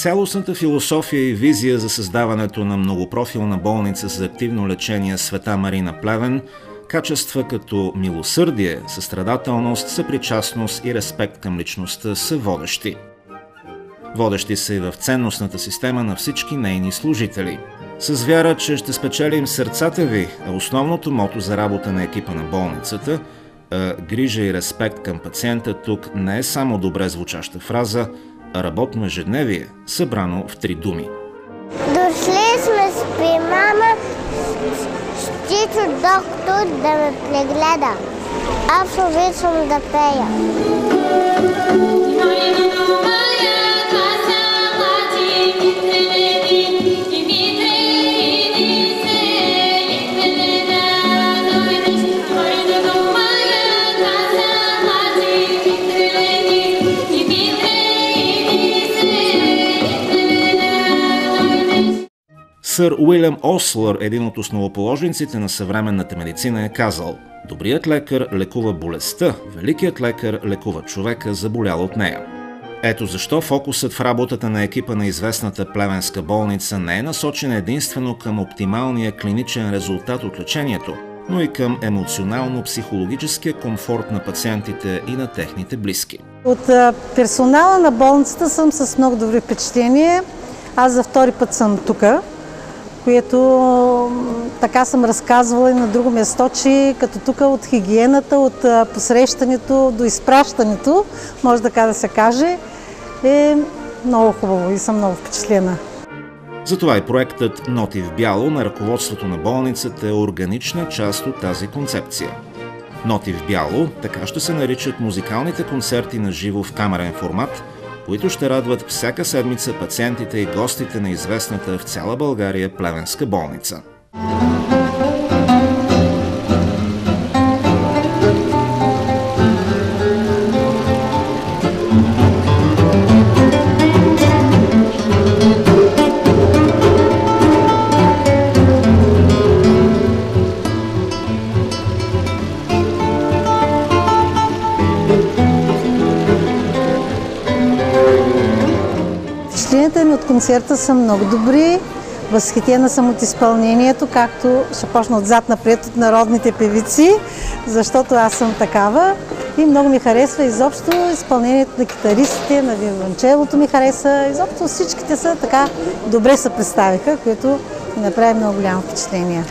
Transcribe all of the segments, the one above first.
Цялостната философия и визия за създаването на многопрофилна болница за активно лечение „Света Марина“ Плевен, качества като милосърдие, състрадателност, съпричастност и респект към личността са водещи. Водещи са и в ценностната система на всички нейни служители. С вяра, че ще спечелим сърцата ви, е основното мото за работа на екипа на болницата, грижа и респект към пациента тук не е само добре звучаща фраза, а работно ежедневие, събрано в 3 думи. Дошли сме с мама, Чичо доктор да ме прегледа. Аз обичам да пея. Сър Уилям Ослър, един от основоположниците на съвременната медицина, е казал: „Добрият лекар лекува болестта, великият лекар лекува човека, заболял от нея“. Ето защо фокусът в работата на екипа на известната плевенска болница не е насочен единствено към оптималния клиничен резултат от лечението, но и към емоционално-психологическия комфорт на пациентите и на техните близки. От персонала на болницата съм с много добри впечатления. Аз за втори път съм тук, което така съм разказвала и на друго място, че като тук от хигиената, от посрещането до изпращането, може така да се каже, е много хубаво и съм много впечатлена. Затова и проектът „Ноти в бяло“ на ръководството на болницата е органична част от тази концепция. „Ноти в бяло“ така ще се наричат музикалните концерти на живо в камерен формат, които ще радват всяка седмица пациентите и гостите на известната в цяла България плевенска болница. Впечатленията ми от концерта са много добри. Възхитена съм от изпълнението, както ще почна отзад напред от народните певици, защото аз съм такава. И много ми харесва изобщо изпълнението на китаристите, на виолончелото ми хареса. Изобщо всичките са така добре се представиха, което ми направи много голямо впечатление.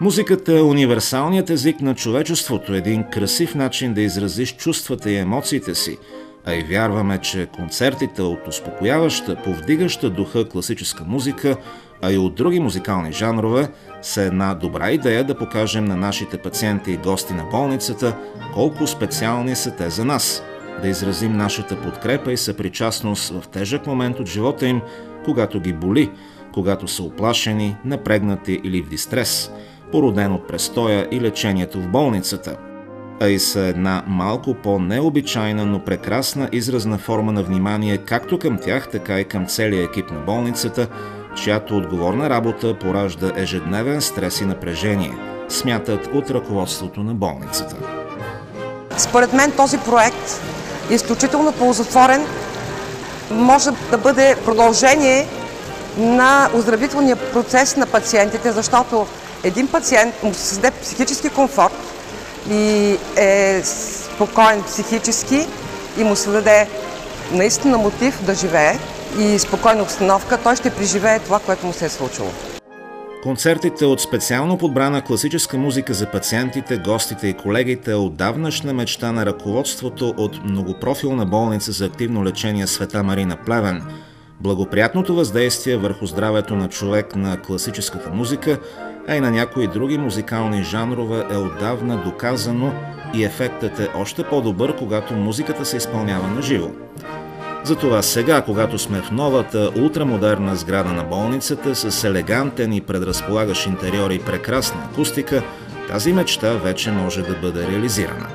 Музиката е универсалният език на човечеството, един красив начин да изразиш чувствата и емоциите си, а и вярваме, че концертите от успокояваща, повдигаща духа класическа музика, а и от други музикални жанрове, са една добра идея да покажем на нашите пациенти и гости на болницата колко специални са те за нас, да изразим нашата подкрепа и съпричастност в тежък момент от живота им, когато ги боли, когато са уплашени, напрегнати или в дистрес, породен от престоя и лечението в болницата, а и са една малко по-необичайна, но прекрасна изразна форма на внимание както към тях, така и към целия екип на болницата, чиято отговорна работа поражда ежедневен стрес и напрежение, смятат от ръководството на болницата. Според мен този проект е изключително ползотворен, може да бъде продължение на оздравителния процес на пациентите, защото един пациент му се създаде психически комфорт и е спокоен психически и му се даде наистина мотив да живее и спокойна обстановка, той ще преживее това, което му се е случило. Концертите от специално подбрана класическа музика за пациентите, гостите и колегите е отдавнашна мечта на ръководството от многопрофилна болница за активно лечение „Света Марина“ Плевен. Благоприятното въздействие върху здравето на човек на класическата музика, а и на някои други музикални жанрове е отдавна доказано и ефектът е още по-добър, когато музиката се изпълнява на живо. Затова сега, когато сме в новата ултрамодерна сграда на болницата с елегантен и предразполагащ интериор и прекрасна акустика, тази мечта вече може да бъде реализирана.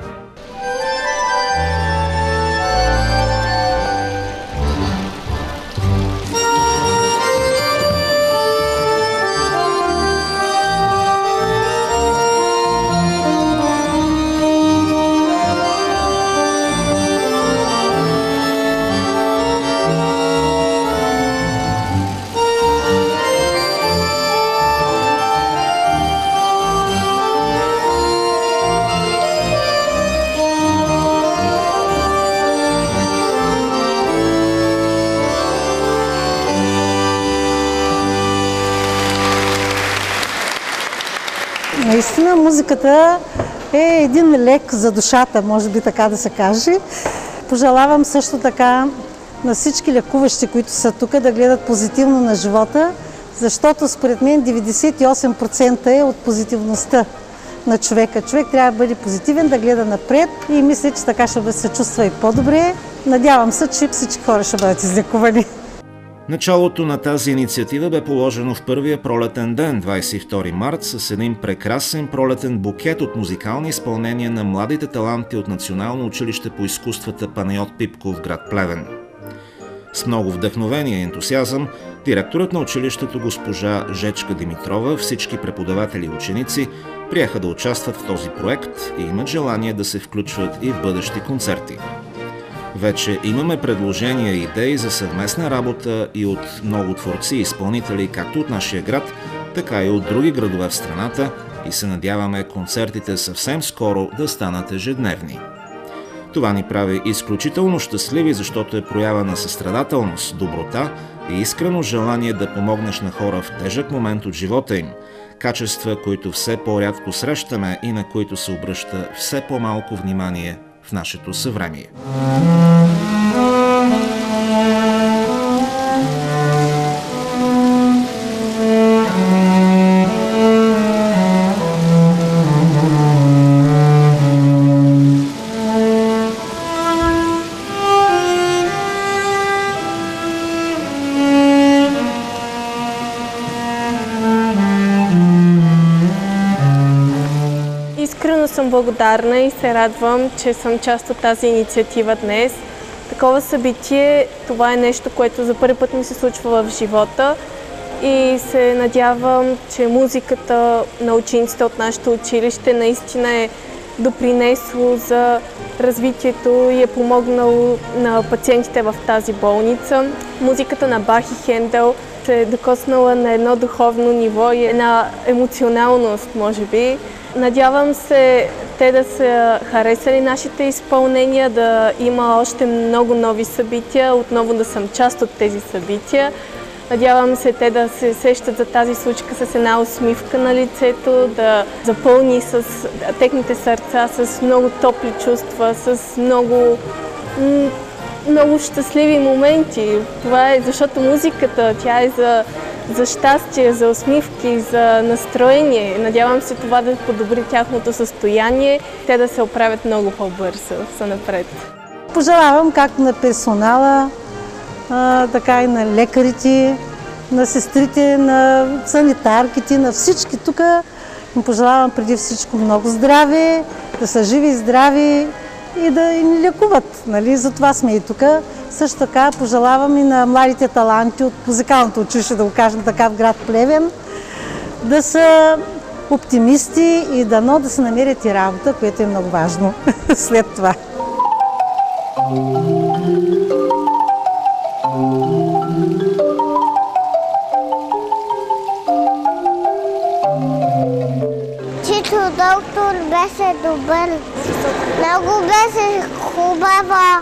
Наистина музиката е един лек за душата, може би така да се каже. Пожелавам също така на всички лекуващи, които са тук, да гледат позитивно на живота, защото според мен 98% е от позитивността на човека. Човек трябва да бъде позитивен, да гледа напред и мисля, че така ще се чувства и по-добре. Надявам се, че всички хора ще бъдат излекувани. Началото на тази инициатива бе положено в първия пролетен ден, 22 март, с един прекрасен пролетен букет от музикални изпълнения на младите таланти от Национално училище по изкуствата Панайот Пипков в град Плевен. С много вдъхновение и ентусиазъм, директорът на училището госпожа Жечка Димитрова, всички преподаватели и ученици приеха да участват в този проект и имат желание да се включват и в бъдещи концерти. Вече имаме предложения и идеи за съвместна работа и от много творци и изпълнители, както от нашия град, така и от други градове в страната, и се надяваме концертите съвсем скоро да станат ежедневни. Това ни прави изключително щастливи, защото е проява на състрадателност, доброта и искрено желание да помогнеш на хора в тежък момент от живота им, качества, които все по-рядко срещаме и на които се обръща все по-малко внимание в нашето съвремие. Искрено съм благодарна и се радвам, че съм част от тази инициатива днес. Такова събитие, това е нещо, което за първи път ми се случва в живота и се надявам, че музиката на учениците от нашето училище наистина е допринесло за развитието и е помогнало на пациентите в тази болница. Музиката на Бах и Хендел се е докоснала на едно духовно ниво и една емоционалност, може би. Надявам се те да са харесали нашите изпълнения, да има още много нови събития, отново да съм част от тези събития. Надявам се те да се сещат за тази случка с една усмивка на лицето, да запълни с техните сърца с много топли чувства, с много щастливи моменти. Това е защото музиката, тя е за щастие, за усмивки, за настроение. Надявам се това да подобри тяхното състояние, те да се оправят много по-бързо занапред. Пожелавам както на персонала, така и на лекарите, на сестрите, на санитарките, на всички тук. Им пожелавам преди всичко много здраве, да са живи и здрави и да ни лекуват. Нали? Затова сме и тук. Също така пожелавам и на младите таланти от музикалното училище, да го кажем така, в град Плевен, да са оптимисти и дано да се намерят и работа, което е много важно след това. Чичо доктор беше добър. Много беше хубава.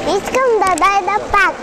Искам да дойда пак.